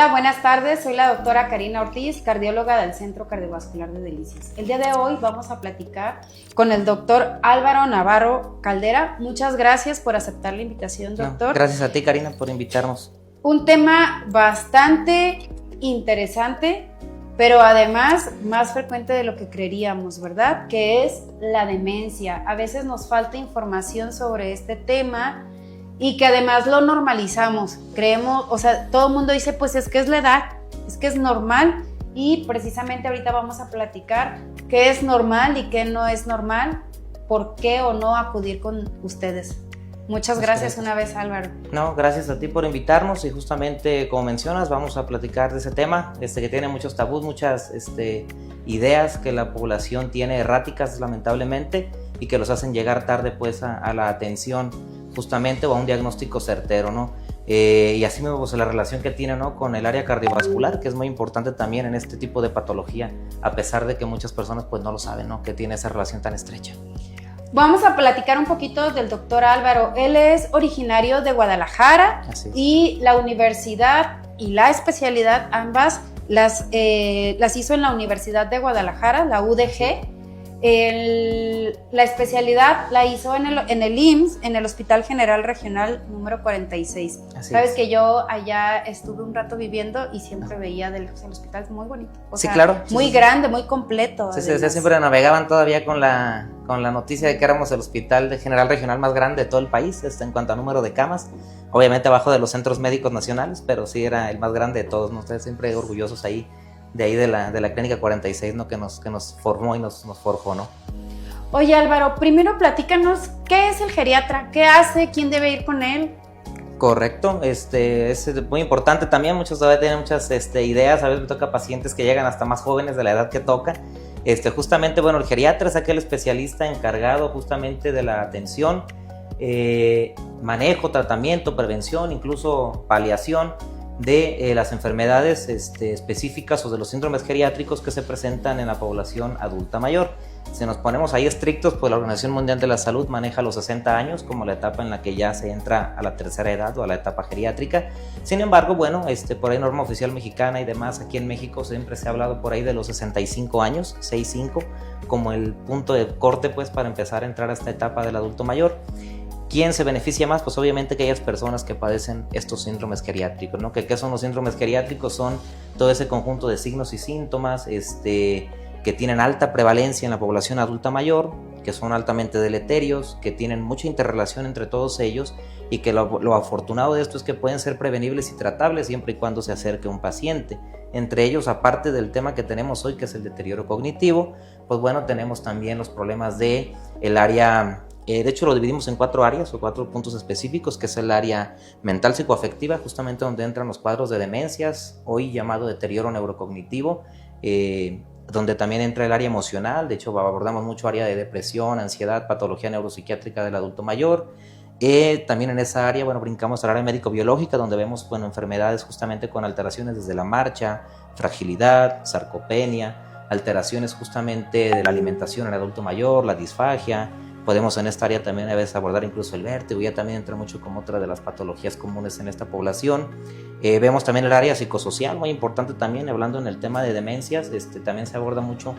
Hola, buenas tardes. Soy la doctora Karina Ortiz, cardióloga del Centro Cardiovascular de Delicias. El día de hoy vamos a platicar con el doctor Álvaro Navarro Caldera. Muchas gracias por aceptar la invitación, doctor. Gracias a ti, Karina, por invitarnos. Un tema bastante interesante, pero además más frecuente de lo que creeríamos, ¿verdad? Que es la demencia. A veces nos falta información sobre este tema y que además lo normalizamos. Creemos, o sea, todo el mundo dice, pues es que es la edad, es que es normal, y precisamente ahorita vamos a platicar qué es normal y qué no es normal, por qué o no acudir con ustedes. Muchas gracias una vez, Álvaro. No, gracias a ti por invitarnos, y justamente como mencionas vamos a platicar de ese tema que tiene muchos tabús, muchas ideas que la población tiene erráticas lamentablemente, y que los hacen llegar tarde pues a la atención justamente, o a un diagnóstico certero, ¿no? Y así mismo pues, la relación que tiene, ¿no?, con el área cardiovascular, que es muy importante también en este tipo de patología, a pesar de que muchas personas pues no lo saben, ¿no?, que tiene esa relación tan estrecha. Vamos a platicar un poquito del doctor Álvaro. Él es originario de Guadalajara, y la universidad y la especialidad ambas las hizo en la Universidad de Guadalajara, la UDG. La especialidad la hizo en el IMSS, en el Hospital General Regional número 46. Sabes que yo allá estuve un rato viviendo y siempre veía el hospital muy bonito. Sí, claro. Muy grande, muy completo. Sí, siempre navegaban todavía con la noticia de que éramos el Hospital General Regional más grande de todo el país, en cuanto a número de camas. Obviamente abajo de los centros médicos nacionales, pero sí era el más grande de todos, ¿no? Ustedes siempre orgullosos ahí de la Clínica 46, ¿no?, que nos formó y nos forjó, ¿no? Oye, Álvaro, primero platícanos, ¿qué es el geriatra? ¿Qué hace? ¿Quién debe ir con él? Correcto, es muy importante también. Muchos todavía tienen muchas ideas. A veces me toca pacientes que llegan hasta más jóvenes de la edad que toca. Justamente, bueno, el geriatra es aquel especialista encargado justamente de la atención, manejo, tratamiento, prevención, incluso paliación de las enfermedades específicas o de los síndromes geriátricos que se presentan en la población adulta mayor. Si nos ponemos ahí estrictos, pues la Organización Mundial de la Salud maneja los 60 años como la etapa en la que ya se entra a la tercera edad o a la etapa geriátrica. Sin embargo, bueno, por ahí norma oficial mexicana y demás, aquí en México siempre se ha hablado por ahí de los 65 años, 65, como el punto de corte pues para empezar a entrar a esta etapa del adulto mayor. ¿Quién se beneficia más? Pues obviamente aquellas personas que padecen estos síndromes geriátricos, ¿no? ¿Qué son los síndromes geriátricos? Son todo ese conjunto de signos y síntomas que tienen alta prevalencia en la población adulta mayor, que son altamente deleterios, que tienen mucha interrelación entre todos ellos, y que lo afortunado de esto es que pueden ser prevenibles y tratables siempre y cuando se acerque un paciente. Entre ellos, aparte del tema que tenemos hoy, que es el deterioro cognitivo, pues bueno, tenemos también los problemas del área. De hecho, lo dividimos en 4 áreas o 4 puntos específicos, que es el área mental psicoafectiva, justamente donde entran los cuadros de demencias, hoy llamado deterioro neurocognitivo, donde también entra el área emocional. De hecho, abordamos mucho área de depresión, ansiedad, patología neuropsiquiátrica del adulto mayor. También en esa área, bueno, brincamos al área médico-biológica, donde vemos, bueno, enfermedades justamente con alteraciones desde la marcha, fragilidad, sarcopenia, alteraciones justamente de la alimentación en el adulto mayor, la disfagia. Podemos en esta área también a veces abordar incluso el vértigo, ya también entra mucho como otra de las patologías comunes en esta población. Vemos también el área psicosocial, muy importante también, hablando en el tema de demencias. También se aborda mucho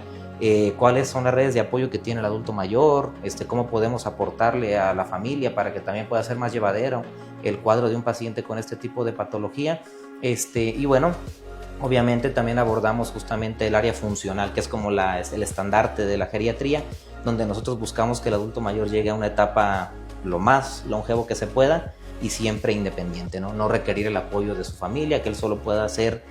cuáles son las redes de apoyo que tiene el adulto mayor, cómo podemos aportarle a la familia para que también pueda ser más llevadero el cuadro de un paciente con este tipo de patología. Y bueno, obviamente también abordamos justamente el área funcional, que es como el estandarte de la geriatría, donde nosotros buscamos que el adulto mayor llegue a una etapa lo más longevo que se pueda y siempre independiente, ¿no? No requerir el apoyo de su familia, que él solo pueda hacer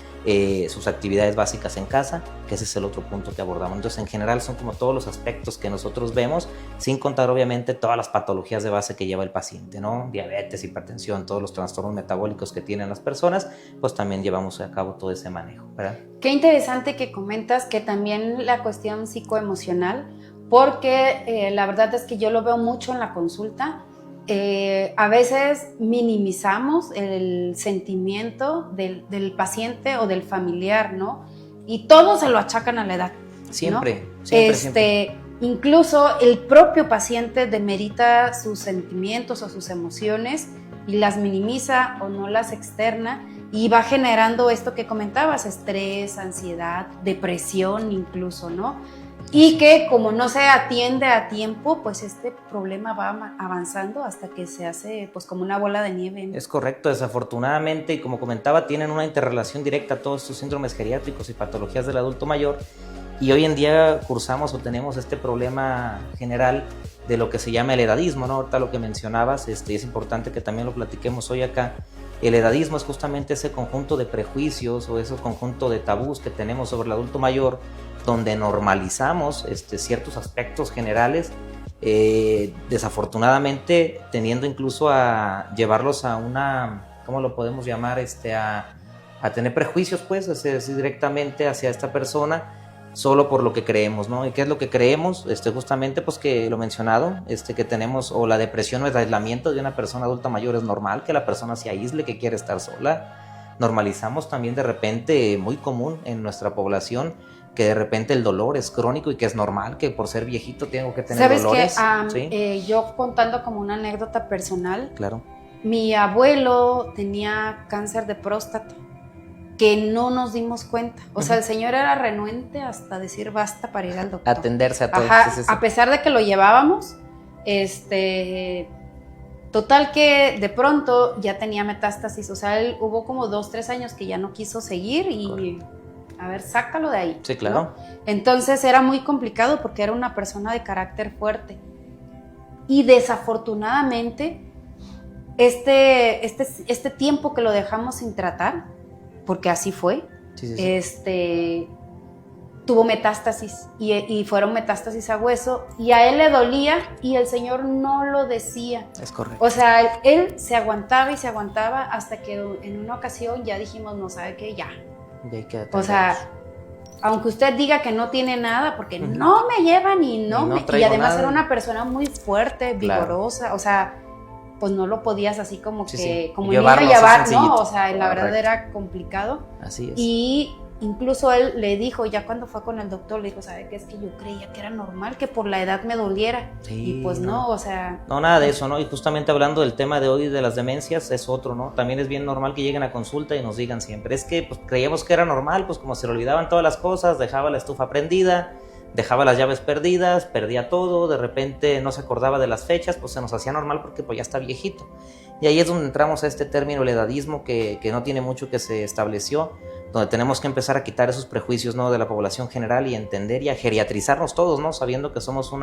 sus actividades básicas en casa, que ese es el otro punto que abordamos. Entonces, en general son como todos los aspectos que nosotros vemos, sin contar obviamente todas las patologías de base que lleva el paciente, ¿no? Diabetes, hipertensión, todos los trastornos metabólicos que tienen las personas, pues también llevamos a cabo todo ese manejo, ¿verdad? Qué interesante que comentas que también la cuestión psicoemocional, porque la verdad es que yo lo veo mucho en la consulta. A veces minimizamos el sentimiento del paciente o del familiar, ¿no? Y todo se lo achacan a la edad, siempre, ¿no? siempre. Incluso el propio paciente demerita sus sentimientos o sus emociones y las minimiza o no las externa, y va generando esto que comentabas, estrés, ansiedad, depresión incluso, ¿no? Y que como no se atiende a tiempo, pues este problema va avanzando hasta que se hace pues como una bola de nieve. Es correcto, desafortunadamente, y como comentaba, tienen una interrelación directa todos estos síndromes geriátricos y patologías del adulto mayor, y hoy en día cursamos o tenemos este problema general de lo que se llama el edadismo, ¿no? Ahorita lo que mencionabas, es importante que también lo platiquemos hoy acá. El edadismo es justamente ese conjunto de prejuicios o ese conjunto de tabús que tenemos sobre el adulto mayor, donde normalizamos ciertos aspectos generales, desafortunadamente tendiendo incluso a llevarlos a una, ¿cómo lo podemos llamar? A tener prejuicios, pues, es decir, directamente hacia esta persona, solo por lo que creemos, ¿no? ¿Y qué es lo que creemos? Justamente, pues, que lo mencionado, que tenemos, o la depresión o el aislamiento de una persona adulta mayor es normal, que la persona se aísle, que quiere estar sola. Normalizamos también de repente, muy común en nuestra población, que de repente el dolor es crónico y que es normal, que por ser viejito tengo que tener dolores. ¿Sabes qué? ¿Sí? Yo contando como una anécdota personal, claro. Mi abuelo tenía cáncer de próstata, que no nos dimos cuenta. O sea, el señor era renuente hasta decir basta para ir al doctor. Atenderse a todo. Ajá, sí. A pesar de que lo llevábamos, total que de pronto ya tenía metástasis. O sea, él hubo como 2-3 años que ya no quiso seguir y... Correcto. A ver, sácalo de ahí. Sí, claro. ¿No? Entonces era muy complicado porque era una persona de carácter fuerte. Y desafortunadamente, este tiempo que lo dejamos sin tratar, porque así fue, sí. Tuvo metástasis y fueron metástasis a hueso y a él le dolía y el señor no lo decía. Es correcto. O sea, él se aguantaba y se aguantaba hasta que en una ocasión ya dijimos, no sabe qué, ya. O sea, aunque usted diga que no tiene nada, porque no me llevan y además nada. Era una persona muy fuerte, vigorosa, claro. O sea, pues no lo podías así como que, como niño llevar, ¿no? O sea, la verdad era complicado. Así es. Y incluso él le dijo, ya cuando fue con el doctor, le dijo, ¿sabe qué? Es que yo creía que era normal que por la edad me doliera. Sí, y pues no, o sea... No, nada de eso, ¿no? Y justamente hablando del tema de hoy de las demencias, es otro, ¿no? También es bien normal que lleguen a consulta y nos digan siempre, es que pues, creíamos que era normal, pues como se le olvidaban todas las cosas, dejaba la estufa prendida, dejaba las llaves perdidas, perdía todo, de repente no se acordaba de las fechas, pues se nos hacía normal porque pues ya está viejito. Y ahí es donde entramos a este término, el edadismo, que no tiene mucho que se estableció, donde tenemos que empezar a quitar esos prejuicios, ¿no? De la población general y entender y a geriatrizarnos todos, ¿no? Sabiendo que somos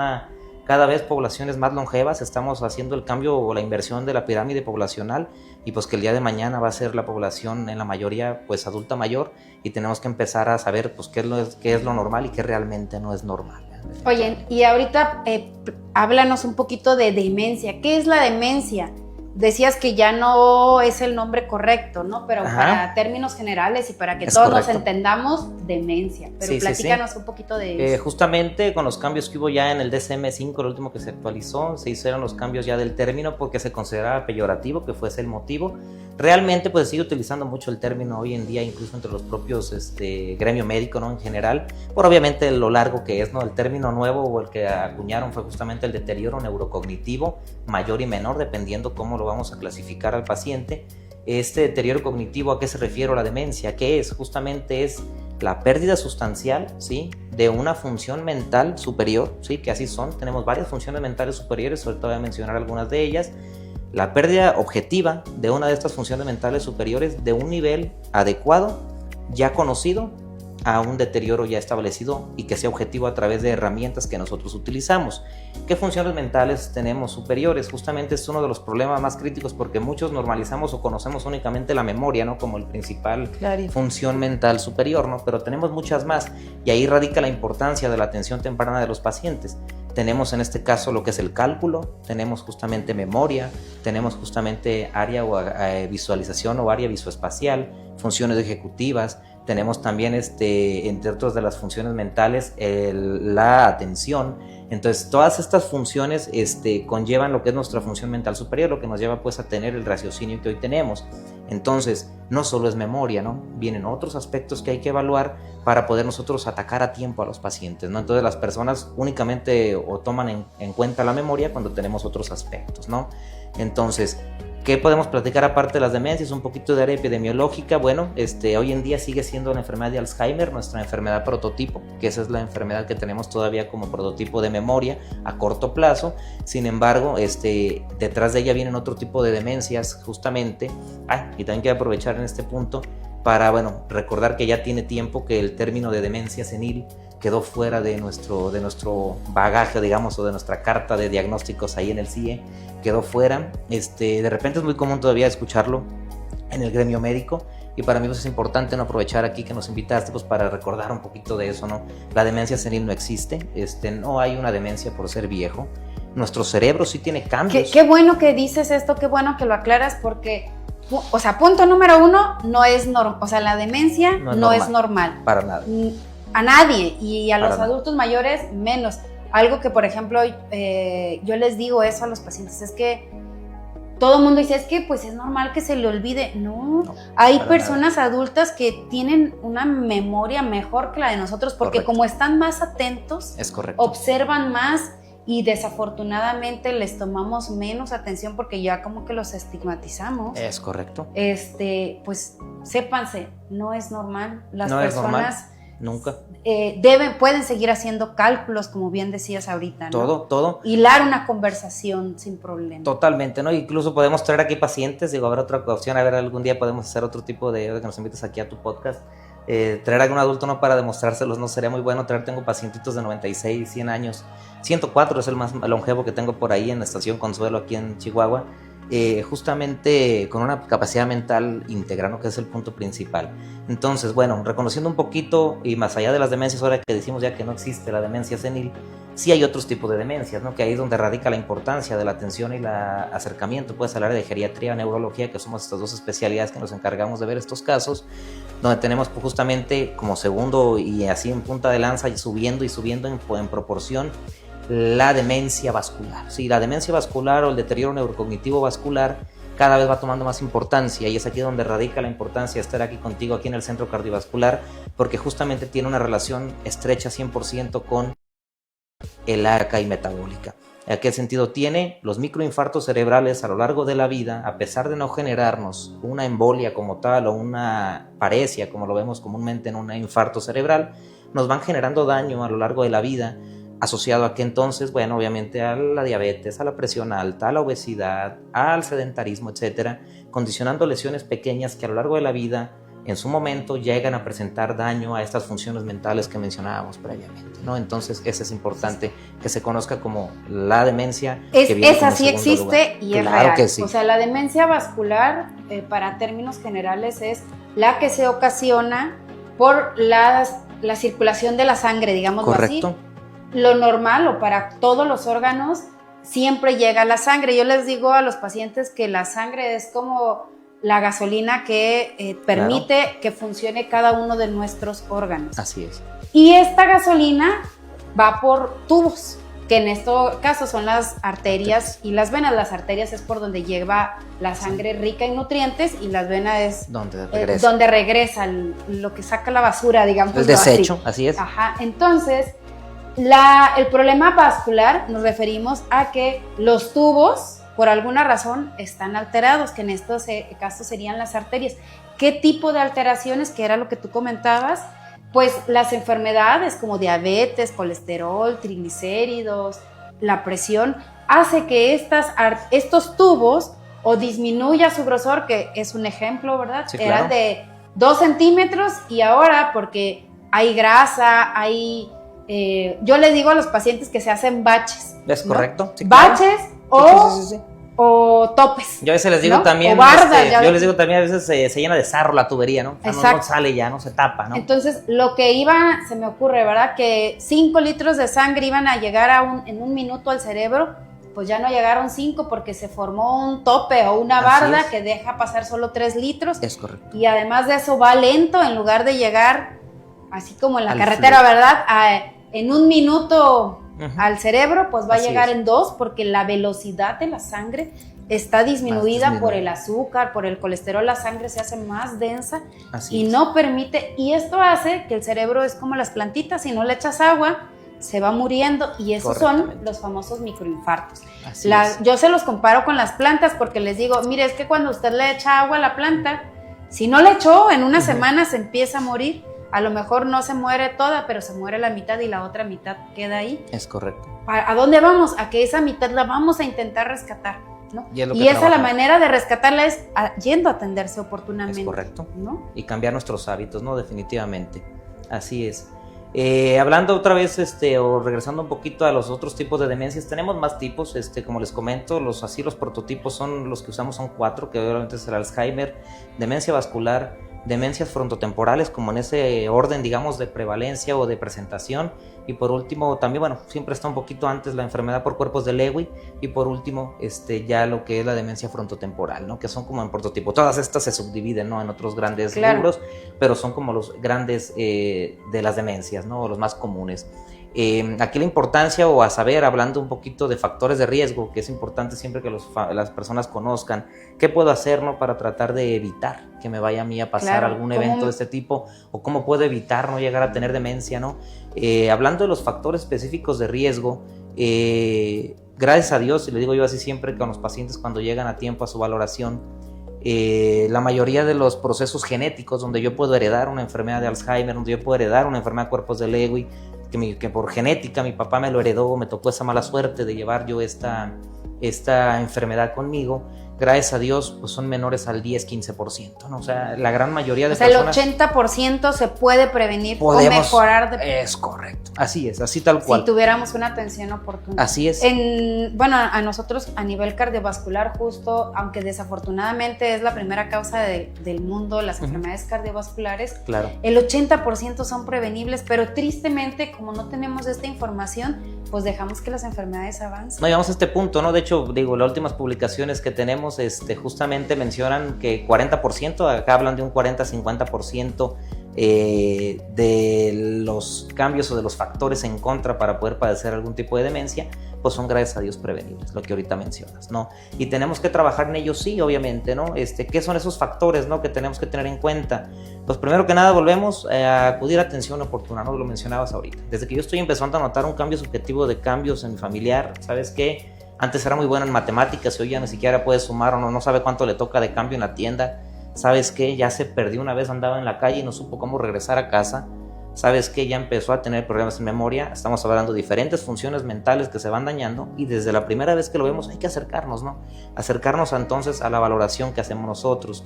cada vez poblaciones más longevas, estamos haciendo el cambio o la inversión de la pirámide poblacional y pues que el día de mañana va a ser la población en la mayoría pues adulta mayor y tenemos que empezar a saber pues qué es lo normal y qué realmente no es normal. Oye, y ahorita háblanos un poquito de demencia. ¿Qué es la demencia? Decías que ya no es el nombre correcto, ¿no? Pero para términos generales y para que todos nos entendamos, demencia. Pero platícanos un poquito de eso. Justamente con los cambios que hubo ya en el DSM-5, el último que se actualizó, se hicieron los cambios ya del término porque se consideraba peyorativo, que fuese el motivo. Realmente pues sigue utilizando mucho el término hoy en día, incluso entre los propios gremio médico, ¿no? En general, por obviamente lo largo que es, ¿no? El término nuevo o el que acuñaron fue justamente el deterioro neurocognitivo mayor y menor, dependiendo cómo lo vamos a clasificar al paciente. Este deterioro cognitivo, ¿a qué se refiere la demencia? ¿Qué es? Justamente es la pérdida sustancial, ¿sí? De una función mental superior, ¿sí? Que así son, tenemos varias funciones mentales superiores, ahorita voy a mencionar algunas de ellas. La pérdida objetiva de una de estas funciones mentales superiores de un nivel adecuado, ya conocido, a un deterioro ya establecido y que sea objetivo a través de herramientas que nosotros utilizamos. ¿Qué funciones mentales tenemos superiores? Justamente es uno de los problemas más críticos porque muchos normalizamos o conocemos únicamente la memoria, ¿no? Como el principal función mental superior, ¿no? Pero tenemos muchas más y ahí radica la importancia de la atención temprana de los pacientes. Tenemos en este caso lo que es el cálculo, tenemos justamente memoria, tenemos justamente área o visualización o área visoespacial, funciones ejecutivas, tenemos también entre otras de las funciones mentales la atención. Entonces todas estas funciones conllevan lo que es nuestra función mental superior, lo que nos lleva pues a tener el raciocinio que hoy tenemos. Entonces no solo es memoria, ¿no? Vienen otros aspectos que hay que evaluar para poder nosotros atacar a tiempo a los pacientes, ¿no? Entonces las personas únicamente o toman en cuenta la memoria cuando tenemos otros aspectos, ¿no? Entonces ¿Qué podemos platicar aparte de las demencias? Un poquito de área epidemiológica. Bueno, hoy en día sigue siendo la enfermedad de Alzheimer, nuestra enfermedad prototipo, que esa es la enfermedad que tenemos todavía como prototipo de memoria a corto plazo. Sin embargo, detrás de ella vienen otro tipo de demencias, justamente. Y también quiero aprovechar en este punto para, bueno, recordar que ya tiene tiempo que el término de demencia senil quedó fuera de nuestro bagaje, digamos, o de nuestra carta de diagnósticos ahí en el CIE, quedó fuera. De repente es muy común todavía escucharlo en el gremio médico, y para mí pues, es importante no aprovechar aquí que nos invitaste pues, para recordar un poquito de eso, ¿no? La demencia senil no existe, no hay una demencia por ser viejo, nuestro cerebro sí tiene cambios. Qué bueno que dices esto, qué bueno que lo aclaras, porque, o sea, punto número uno, no es normal, o sea, la demencia no es normal. Para nada. A nadie, y a los adultos mayores menos. Algo que, por ejemplo, yo les digo eso a los pacientes, es que todo el mundo dice, es que pues es normal que se le olvide. No, hay personas adultas que tienen una memoria mejor que la de nosotros, porque como están más atentos, es correcto, observan más, y desafortunadamente les tomamos menos atención porque ya como que los estigmatizamos. Es correcto. Pues sépanse, no es normal. Las no personas... es normal. Nunca. Pueden seguir haciendo cálculos, como bien decías ahorita, ¿no? Todo. Hilar una conversación sin problema. Totalmente, ¿no? Incluso podemos traer aquí pacientes, habrá otra opción, a ver, algún día podemos hacer otro tipo de que nos invites aquí a tu podcast. Traer a algún adulto no para demostrárselos, no sería muy bueno tengo pacientitos de 96, 100 años, 104 es el más longevo que tengo por ahí en la estación Consuelo, aquí en Chihuahua. Justamente con una capacidad mental íntegra, ¿no? Que es el punto principal. Entonces, bueno, reconociendo un poquito y más allá de las demencias, ahora que decimos ya que no existe la demencia senil, sí hay otros tipos de demencias, ¿no? Que ahí es donde radica la importancia de la atención y el acercamiento, pues, al área de geriatría, neurología, que somos estas dos especialidades que nos encargamos de ver estos casos, donde tenemos justamente como segundo y así en punta de lanza y subiendo en proporción la demencia vascular. Sí, la demencia vascular o el deterioro neurocognitivo vascular cada vez va tomando más importancia, y es aquí donde radica la importancia de estar aquí contigo, aquí en el Centro Cardiovascular, porque justamente tiene una relación estrecha 100% con el arca y metabólica. ¿En qué sentido tiene? Los microinfartos cerebrales a lo largo de la vida, a pesar de no generarnos una embolia como tal o una paresia, como lo vemos comúnmente en un infarto cerebral, nos van generando daño a lo largo de la vida, asociado a que entonces, bueno, obviamente a la diabetes, a la presión alta, a la obesidad, al sedentarismo, etcétera, condicionando lesiones pequeñas que a lo largo de la vida, en su momento, llegan a presentar daño a estas funciones mentales que mencionábamos previamente, ¿no? Entonces, eso es importante que se conozca como la demencia. Esa sí existe y es real. Que sí. O sea, la demencia vascular, para términos generales, es la que se ocasiona por la circulación de la sangre, digámoslo así. Correcto. Lo normal, o para todos los órganos, siempre llega la sangre. Yo les digo a los pacientes que la sangre es como la gasolina que permite que funcione cada uno de nuestros órganos. Así es. Y esta gasolina va por tubos, que en este caso son las arterias y las venas. Las arterias es por donde lleva la sangre rica en nutrientes, y las venas es donde regresa lo que saca la basura, digamos. El desecho, así es. Ajá, entonces... el problema vascular nos referimos a que los tubos, por alguna razón, están alterados, que en estos casos serían las arterias. ¿Qué tipo de alteraciones? Que era lo que tú comentabas. Pues las enfermedades como diabetes, colesterol, triglicéridos, la presión, hace que estos tubos o disminuya su grosor, que es un ejemplo, ¿verdad? Sí, claro. Eran de 2 centímetros, y ahora porque hay grasa, yo les digo a los pacientes que se hacen baches. ¿Es correcto? ¿No? Sí, baches, claro. O topes. Yo a veces les digo, ¿no? También, o bardas, yo les digo también, a veces se llena de sarro la tubería, ¿no? No sale ya, no se tapa, ¿no? Entonces, lo que se me ocurre, ¿verdad? Que 5 litros de sangre iban a llegar en un minuto al cerebro, pues ya no llegaron 5 porque se formó un tope o una barda que deja pasar solo 3 litros. Es correcto. Y además de eso va lento, en lugar de llegar así como en la carretera, ¿verdad? En un minuto al cerebro, pues va a llegar en 2, porque la velocidad de la sangre está disminuida por el azúcar, por el colesterol. La sangre se hace más densa y no permite, y esto hace que el cerebro es como las plantitas: si no le echas agua, se va muriendo y esos son los famosos microinfartos. Yo se los comparo con las plantas porque les digo, mire, es que cuando usted le echa agua a la planta, si no le echó, en una semana se empieza a morir. A lo mejor no se muere toda, pero se muere la mitad y la otra mitad queda ahí. Es correcto. ¿A dónde vamos? A que esa mitad la vamos a intentar rescatar, ¿no? Y esa la manera de rescatarla es yendo a atenderse oportunamente. Es correcto. ¿No? Y cambiar nuestros hábitos, ¿no? Definitivamente. Así es. Hablando otra vez, o regresando un poquito a los otros tipos de demencias, tenemos más tipos, como les comento, los prototipos son los que usamos, son 4, que obviamente es el Alzheimer, demencia vascular, demencias frontotemporales, como en ese orden, digamos, de prevalencia o de presentación, y por último, también, bueno, siempre está un poquito antes la enfermedad por cuerpos de Lewy, y por último, ya lo que es la demencia frontotemporal, ¿no? Que son como en prototipo. Todas estas se subdividen, ¿no? En otros grandes rubros, pero son como los grandes de las demencias, ¿no? O los más comunes. Aquí la importancia, o a saber, hablando un poquito de factores de riesgo, que es importante siempre que las personas conozcan, ¿qué puedo hacer, no, para tratar de evitar que me vaya a mí a pasar algún evento de este tipo? O cómo puedo evitar no llegar a tener demencia, ¿no? Hablando de los factores específicos de riesgo, gracias a Dios, y le digo yo así siempre con los pacientes cuando llegan a tiempo a su valoración, la mayoría de los procesos genéticos donde yo puedo heredar una enfermedad de Alzheimer, donde yo puedo heredar una enfermedad de cuerpos de Lewy, que por genética mi papá me lo heredó, me tocó esa mala suerte de llevar yo esta enfermedad conmigo, gracias a Dios, pues son menores al 10-15%, ¿no? O sea, la gran mayoría de personas... el 80% se puede prevenir o mejorar. Es correcto, así es, así tal cual. Si tuviéramos una atención oportuna. Así es. Bueno, a nosotros a nivel cardiovascular justo, aunque desafortunadamente es la primera causa del mundo, las enfermedades cardiovasculares, claro, el 80% son prevenibles, pero tristemente, como no tenemos esta información, pues dejamos que las enfermedades avancen. No llegamos a este punto, ¿no? De hecho, digo, las últimas publicaciones que tenemos justamente mencionan que 40%, acá hablan de un 40-50% de los cambios o de los factores en contra para poder padecer algún tipo de demencia, pues son gracias a Dios prevenibles, lo que ahorita mencionas, ¿no? Y tenemos que trabajar en ellos, sí, obviamente, ¿no? ¿Qué son esos factores, ¿no? Que tenemos que tener en cuenta? Pues primero que nada volvemos a acudir a atención oportuna, ¿no? Lo mencionabas ahorita. Desde que yo estoy empezando a notar un cambio subjetivo de cambios en mi familiar, ¿sabes qué? Antes era muy bueno en matemáticas y hoy ya ni siquiera puede sumar o no sabe cuánto le toca de cambio en la tienda. ¿Sabes qué? Ya se perdió una vez, andaba en la calle y no supo cómo regresar a casa. ¿Sabes qué? Ya empezó a tener problemas en memoria. Estamos hablando de diferentes funciones mentales que se van dañando y desde la primera vez que lo vemos hay que acercarnos, ¿no? Acercarnos entonces a la valoración que hacemos nosotros.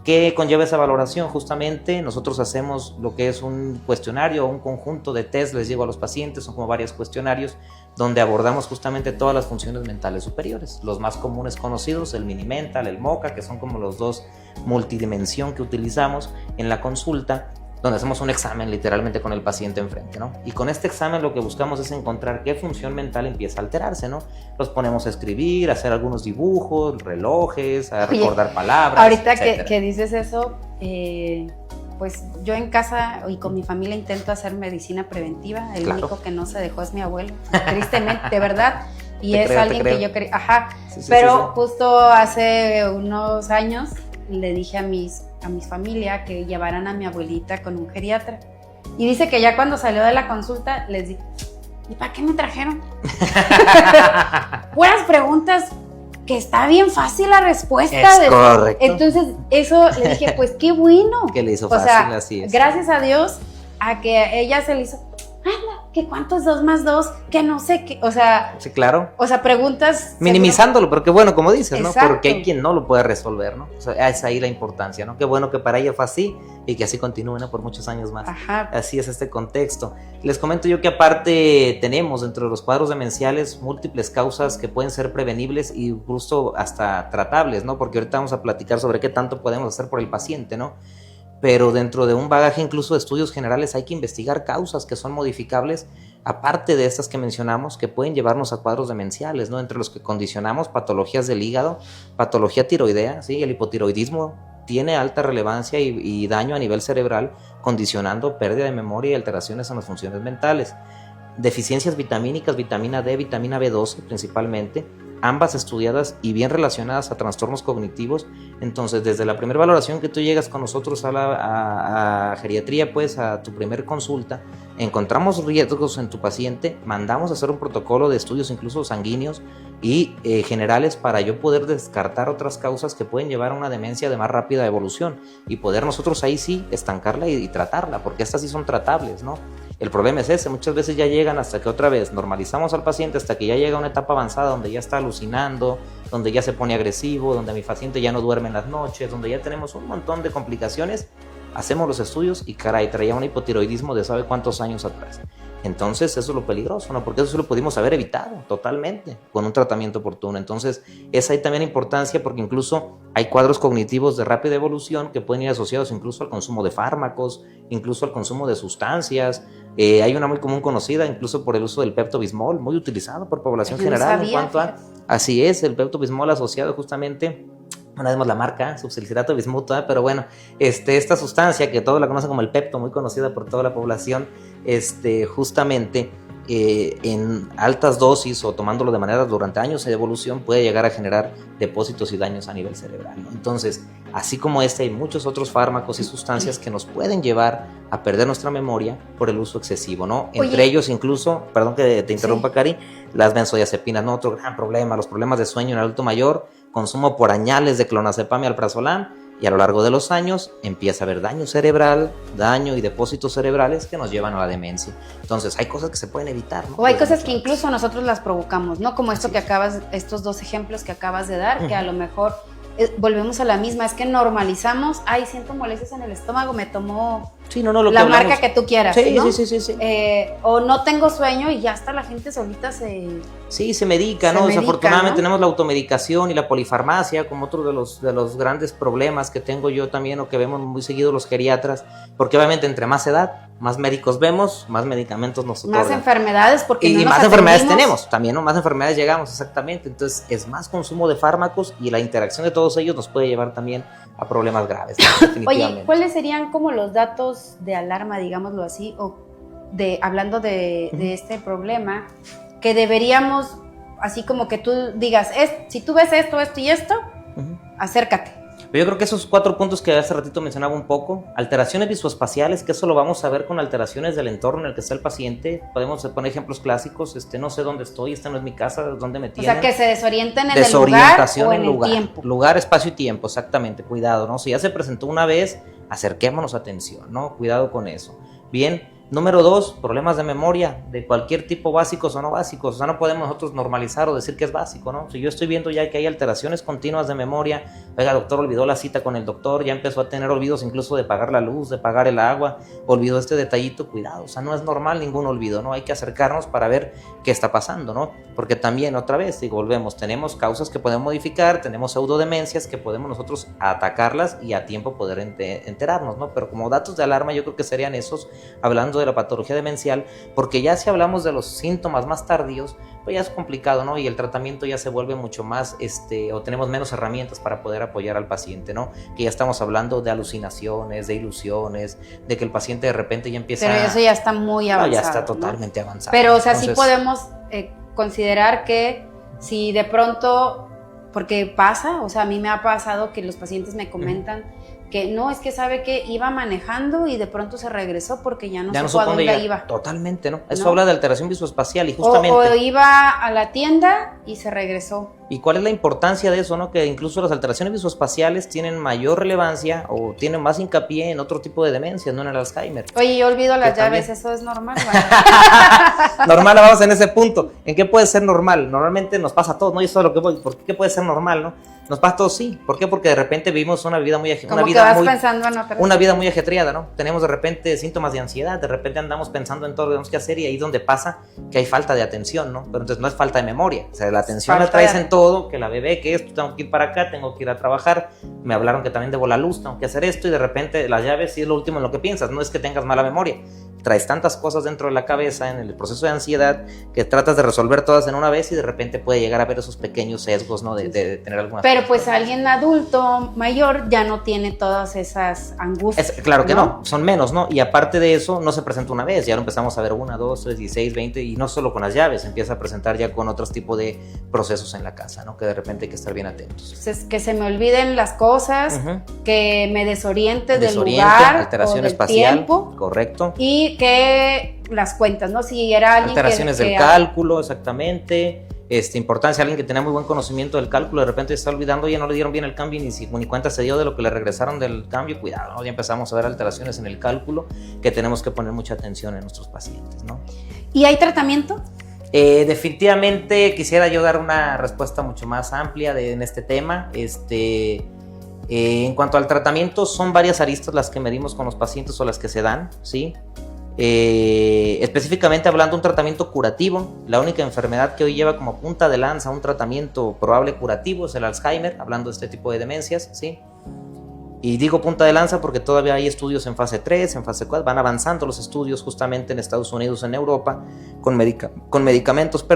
¿Qué conlleva esa valoración? Justamente nosotros hacemos lo que es un cuestionario o un conjunto de test, les digo a los pacientes, son como varios cuestionarios donde abordamos justamente todas las funciones mentales superiores. Los más comunes conocidos, el Mini-Mental, el MoCA, que son como los dos multidimensión que utilizamos en la consulta, donde hacemos un examen literalmente con el paciente enfrente, ¿no? Y con este examen lo que buscamos es encontrar qué función mental empieza a alterarse, ¿no? Los ponemos a escribir, a hacer algunos dibujos, relojes, a recordar palabras, ahorita que dices eso, pues yo en casa y con mi familia intento hacer medicina preventiva. El único que no se dejó es mi abuelo, tristemente, de verdad. Y es alguien que yo quería, pero justo hace unos años le dije a mi familia que llevaran a mi abuelita con un geriatra. Y dice que ya cuando salió de la consulta les dije, ¿y para qué me trajeron? Puras preguntas que está bien fácil la respuesta. Es correcto. Entonces, eso le dije, pues qué bueno. Que le hizo fácil, así es. Gracias a Dios, a que a ella se le hizo, que cuántos 2 más 2, que no sé qué, o sea. Sí, claro. O sea, preguntas. Minimizándolo, porque bueno, como dices, ¿no? Exacto. Porque hay quien no lo puede resolver, ¿no? O sea, es ahí la importancia, ¿no? Qué bueno que para ella fue así y que así continúe, ¿no? Por muchos años más. Ajá. Así es este contexto. Les comento yo que aparte tenemos dentro de los cuadros demenciales múltiples causas que pueden ser prevenibles e incluso hasta tratables, ¿no? Porque ahorita vamos a platicar sobre qué tanto podemos hacer por el paciente, ¿no? Pero dentro de un bagaje incluso de estudios generales hay que investigar causas que son modificables, aparte de estas que mencionamos, que pueden llevarnos a cuadros demenciales, ¿no? Entre los que condicionamos patologías del hígado, patología tiroidea, ¿sí? El hipotiroidismo tiene alta relevancia y daño a nivel cerebral, condicionando pérdida de memoria y alteraciones en las funciones mentales. Deficiencias vitamínicas, vitamina D, vitamina B12 principalmente, ambas estudiadas y bien relacionadas a trastornos cognitivos. Entonces, desde la primera valoración que tú llegas con nosotros a geriatría, pues a tu primer consulta, encontramos riesgos en tu paciente, mandamos a hacer un protocolo de estudios incluso sanguíneos y generales para yo poder descartar otras causas que pueden llevar a una demencia de más rápida evolución y poder nosotros ahí sí estancarla y tratarla, porque estas sí son tratables, ¿no? El problema es ese, muchas veces ya llegan hasta que otra vez normalizamos al paciente, hasta que ya llega a una etapa avanzada donde ya está alucinando, donde ya se pone agresivo, donde mi paciente ya no duerme en las noches, donde ya tenemos un montón de complicaciones. Hacemos los estudios y caray, traía un hipotiroidismo de sabe cuántos años atrás. Entonces eso es lo peligroso, ¿no? Porque eso lo pudimos haber evitado totalmente con un tratamiento oportuno. Entonces es ahí también importancia, porque incluso hay cuadros cognitivos de rápida evolución que pueden ir asociados incluso al consumo de fármacos, incluso al consumo de sustancias. Hay una muy común conocida incluso por el uso del Pepto-Bismol, muy utilizado por población general. En cuanto a, así es, el Pepto-Bismol asociado justamente, no vemos la marca, subsilicilato de bismuto, pero bueno, esta sustancia que todos la conocen como el Pepto, muy conocida por toda la población, justamente en altas dosis o tomándolo de manera durante años de evolución puede llegar a generar depósitos y daños a nivel cerebral, ¿no? Entonces, así como hay muchos otros fármacos y sustancias que nos pueden llevar a perder nuestra memoria por el uso excesivo, ¿no? Entre ellos incluso, perdón que te interrumpa, sí, Cari, las benzodiazepinas, ¿no? Otro gran problema, los problemas de sueño en adulto mayor, consumo por añales de clonazepam y alprazolam, y a lo largo de los años empieza a haber daño cerebral, daño y depósitos cerebrales que nos llevan a la demencia. Entonces hay cosas que se pueden evitar, ¿no? O hay cosas que incluso nosotros las provocamos, ¿no? Como esto que acabas, estos dos ejemplos que acabas de dar, que a lo mejor volvemos a la misma, es que normalizamos, ay, siento molestias en el estómago, me tomo la marca que tú quieras, sí, ¿no? Sí. O no tengo sueño y ya hasta la gente solita se medica, ¿no? Desafortunadamente, ¿no? Tenemos la automedicación y la polifarmacia como otro de los grandes problemas que tengo yo también, o que vemos muy seguido los geriatras, porque obviamente entre más edad, más médicos vemos, más medicamentos nos otorgan. Más enfermedades, porque y más enfermedades tenemos también, ¿no? Más enfermedades llegamos, exactamente. Entonces es más consumo de fármacos y la interacción de todos ellos nos puede llevar también a problemas graves, ¿no? Definitivamente. Oye, ¿cuáles serían como los datos de alarma, digámoslo así, o hablando de este problema, que deberíamos, así como que tú digas, si tú ves esto y esto, acércate? Yo creo que esos 4 puntos que hace ratito mencionaba un poco, alteraciones visoespaciales, que eso lo vamos a ver con alteraciones del entorno en el que está el paciente. Podemos poner ejemplos clásicos, no sé dónde estoy, esta no es mi casa, ¿dónde me tienen? O sea, que se desorienten en el lugar o en el tiempo. Lugar, espacio y tiempo, exactamente, cuidado, ¿no? Si ya se presentó una vez, acerquémonos atención, ¿no? Cuidado con eso. Bien. Número 2, problemas de memoria, de cualquier tipo, básicos o no básicos. O sea, no podemos nosotros normalizar o decir que es básico, ¿no? Si yo estoy viendo ya que hay alteraciones continuas de memoria, oiga, doctor, olvidó la cita con el doctor, ya empezó a tener olvidos incluso de pagar la luz, de pagar el agua, olvidó este detallito, cuidado. O sea, no es normal ningún olvido, ¿no? Hay que acercarnos para ver qué está pasando, ¿no? Porque también, otra vez, volvemos, tenemos causas que podemos modificar, tenemos pseudodemencias que podemos nosotros atacarlas y a tiempo poder enterarnos, ¿no? Pero como datos de alarma yo creo que serían esos, hablando de la patología demencial, porque ya si hablamos de los síntomas más tardíos, pues ya es complicado, ¿no? Y el tratamiento ya se vuelve mucho más, o tenemos menos herramientas para poder apoyar al paciente, ¿no? Que ya estamos hablando de alucinaciones, de ilusiones, de que el paciente de repente ya empieza... Pero eso ya está muy avanzado. Ya está totalmente avanzado. Pero, o sea, entonces, sí podemos considerar que si de pronto, porque pasa, o sea, a mí me ha pasado que los pacientes me comentan que no, es que sabe que iba manejando y de pronto se regresó porque ya no supo a dónde iba. Totalmente, ¿no? Eso habla de alteración visoespacial y justamente... O iba a la tienda y se regresó. ¿Y cuál es la importancia de eso, no? Que incluso las alteraciones visoespaciales tienen mayor relevancia o tienen más hincapié en otro tipo de demencias, no en el Alzheimer. Oye, yo olvido las llaves, ¿eso es normal? Normal, vamos en ese punto. ¿En qué puede ser normal? Normalmente nos pasa a todos, ¿no? Y eso es lo que voy. ¿Por qué puede ser normal, no? Nos pasa a todos, sí. ¿Por qué? Porque de repente vivimos una vida muy ajetreada, ¿no? Tenemos de repente síntomas de ansiedad, de repente andamos pensando en todo lo que tenemos que hacer y ahí es donde pasa que hay falta de atención, ¿no? Pero entonces no es falta de memoria, o sea, la atención la traes en todo, que la bebé, que esto, tengo que ir para acá, tengo que ir a trabajar, me hablaron que también debo la luz, tengo que hacer esto y de repente las llaves sí es lo último en lo que piensas, no es que tengas mala memoria. traes tantas cosas dentro de la cabeza en el proceso de ansiedad que tratas de resolver todas en una vez y de repente puede llegar a haber esos pequeños sesgos, ¿no? De tener alguna. Pero pues alguien adulto, mayor, ya no tiene todas esas angustias. Claro que no, son menos, ¿no? Y aparte de eso, no se presenta una vez, ya lo empezamos a ver 1, 2, 3, 16, 20, y no solo con las llaves, empieza a presentar ya con otros tipos de procesos en la casa, ¿no? Que de repente hay que estar bien atentos. Entonces, que se me olviden las cosas, que me desoriente del lugar, alteración o del espacial, tiempo, correcto. Y que las cuentas, ¿no? Si era alguien alteraciones del cálculo, exactamente. Importancia, alguien que tenía muy buen conocimiento del cálculo, de repente está olvidando, ya no le dieron bien el cambio y ni cuenta se dio de lo que le regresaron del cambio. Cuidado, ¿no? Ya empezamos a ver alteraciones en el cálculo que tenemos que poner mucha atención en nuestros pacientes, ¿no? ¿Y hay tratamiento? Definitivamente quisiera yo dar una respuesta mucho más amplia en este tema. En cuanto al tratamiento, son varias aristas las que medimos con los pacientes o las que se dan, ¿sí? Específicamente hablando de un tratamiento curativo, la única enfermedad que hoy lleva como punta de lanza un tratamiento probable curativo es el Alzheimer, hablando de este tipo de demencias, ¿sí? Y digo punta de lanza porque todavía hay estudios en fase 3, en fase 4, van avanzando los estudios justamente en Estados Unidos, en Europa, con medicamentos,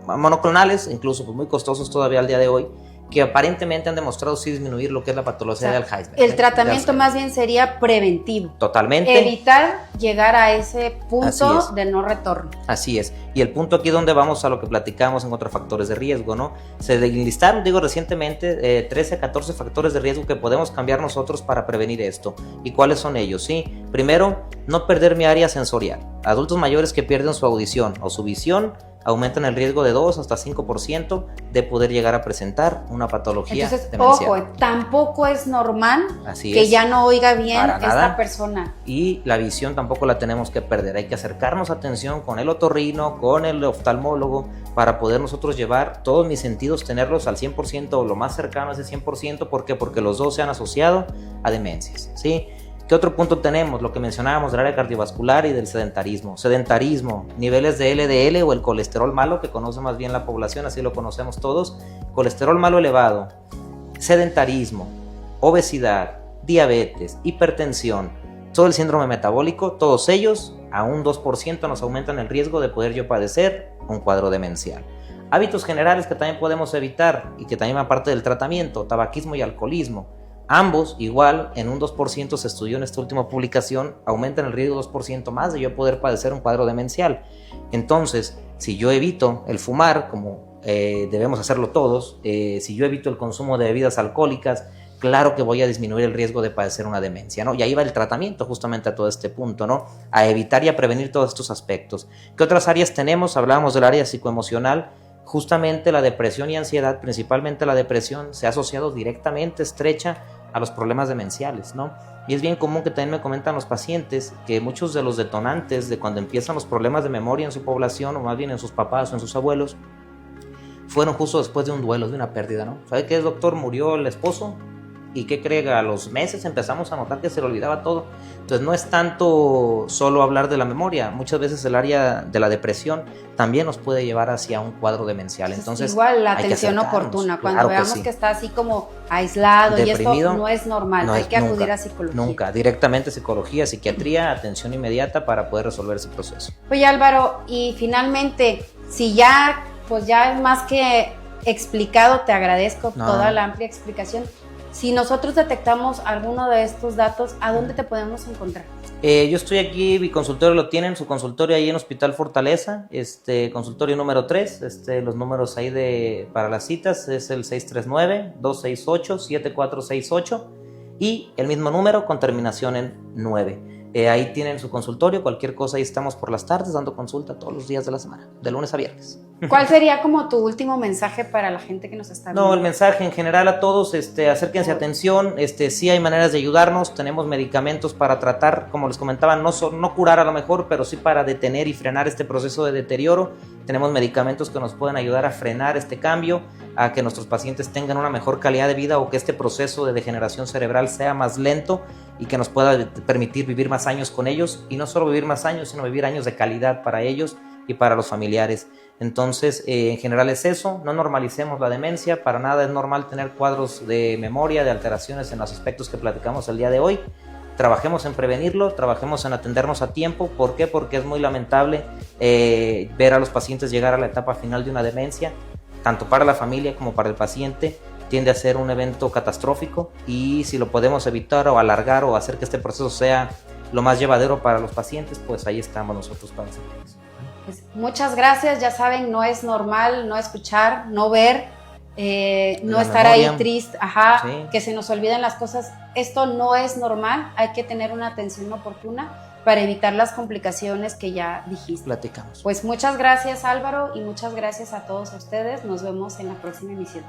monoclonales, incluso pues muy costosos todavía al día de hoy, que aparentemente han demostrado sí disminuir lo que es la patología de Alzheimer. El tratamiento más bien sería preventivo. Totalmente. Evitar llegar a ese punto de no retorno. Así es. Y el punto aquí donde vamos a lo que platicamos en otros factores de riesgo, ¿no? Se enlistaron, recientemente, 13 a 14 factores de riesgo que podemos cambiar nosotros para prevenir esto. ¿Y cuáles son ellos? Sí, primero, no perder mi área sensorial. Adultos mayores que pierden su audición o su visión aumentan el riesgo de 2 hasta 5% de poder llegar a presentar una patología demencial. Ojo, tampoco es normal que ya no oiga bien esta persona. Y la visión tampoco la tenemos que perder. Hay que acercarnos atención con el otorrino, con el oftalmólogo, para poder nosotros llevar todos mis sentidos, tenerlos al 100% o lo más cercano a ese 100%. ¿Por qué? Porque los dos se han asociado a demencias, ¿sí? ¿Qué otro punto tenemos? Lo que mencionábamos del área cardiovascular y del sedentarismo. Sedentarismo, niveles de LDL o el colesterol malo, que conoce más bien la población, así lo conocemos todos. Colesterol malo elevado, sedentarismo, obesidad, diabetes, hipertensión, todo el síndrome metabólico, todos ellos a un 2% nos aumentan el riesgo de poder yo padecer un cuadro demencial. Hábitos generales que también podemos evitar y que también van parte del tratamiento, tabaquismo y alcoholismo. Ambos, igual, en un 2% se estudió en esta última publicación, aumentan el riesgo 2% más de yo poder padecer un cuadro demencial. Entonces, si yo evito el fumar, como debemos hacerlo todos, si yo evito el consumo de bebidas alcohólicas, claro que voy a disminuir el riesgo de padecer una demencia, ¿no? Y ahí va el tratamiento justamente a todo este punto, ¿no? A evitar y a prevenir todos estos aspectos. ¿Qué otras áreas tenemos? Hablábamos del área psicoemocional. Justamente la depresión y ansiedad, principalmente la depresión, se ha asociado directamente, estrecha, a los problemas demenciales, ¿no? Y es bien común que también me comentan los pacientes que muchos de los detonantes de cuando empiezan los problemas de memoria en su población, o más bien en sus papás o en sus abuelos, fueron justo después de un duelo, de una pérdida, ¿no? ¿Sabe qué, doctor? Murió el esposo. ¿Y qué cree? A los meses empezamos a notar que se le olvidaba todo. Entonces no es tanto solo hablar de la memoria. Muchas veces el área de la depresión también nos puede llevar hacia un cuadro demencial. Entonces, igual la atención oportuna. Cuando veamos que está así como aislado, deprimido, y esto no es normal. Hay que acudir a psicología. Nunca, directamente psicología, psiquiatría, atención inmediata para poder resolver ese proceso. Oye, Álvaro, y finalmente, si ya, pues ya es más que explicado, te agradezco toda la amplia explicación. Si nosotros detectamos alguno de estos datos, ¿a dónde te podemos encontrar? Yo estoy aquí, mi consultorio lo tienen, su consultorio ahí en Hospital Fortaleza, consultorio número 3, los números ahí para las citas es el 639-268-7468 y el mismo número con terminación en 9. Ahí tienen su consultorio, cualquier cosa, ahí estamos por las tardes dando consulta todos los días de la semana, de lunes a viernes. ¿Cuál sería como tu último mensaje para la gente que nos está viendo? No, el mensaje en general a todos, acérquense atención, sí hay maneras de ayudarnos, tenemos medicamentos para tratar, como les comentaba, no curar a lo mejor, pero sí para detener y frenar este proceso de deterioro. Tenemos medicamentos que nos pueden ayudar a frenar este cambio, a que nuestros pacientes tengan una mejor calidad de vida o que este proceso de degeneración cerebral sea más lento y que nos pueda permitir vivir más años con ellos, y no solo vivir más años, sino vivir años de calidad para ellos y para los familiares. Entonces, en general es eso, no normalicemos la demencia, para nada es normal tener cuadros de memoria, de alteraciones en los aspectos que platicamos el día de hoy. trabajemos en prevenirlo, trabajemos en atendernos a tiempo. ¿Por qué? Porque es muy lamentable ver a los pacientes llegar a la etapa final de una demencia, tanto para la familia como para el paciente. Tiende a ser un evento catastrófico, y si lo podemos evitar o alargar o hacer que este proceso sea lo más llevadero para los pacientes, pues ahí estamos nosotros para hacerlo. Pues muchas gracias. Ya saben, no es normal no escuchar, no ver, no estar memoria. ahí triste, Sí. que se nos olviden las cosas. Esto no es normal, hay que tener una atención oportuna para evitar las complicaciones que ya dijiste. Platicamos. Pues muchas gracias, Álvaro, y muchas gracias a todos ustedes. Nos vemos en la próxima emisión.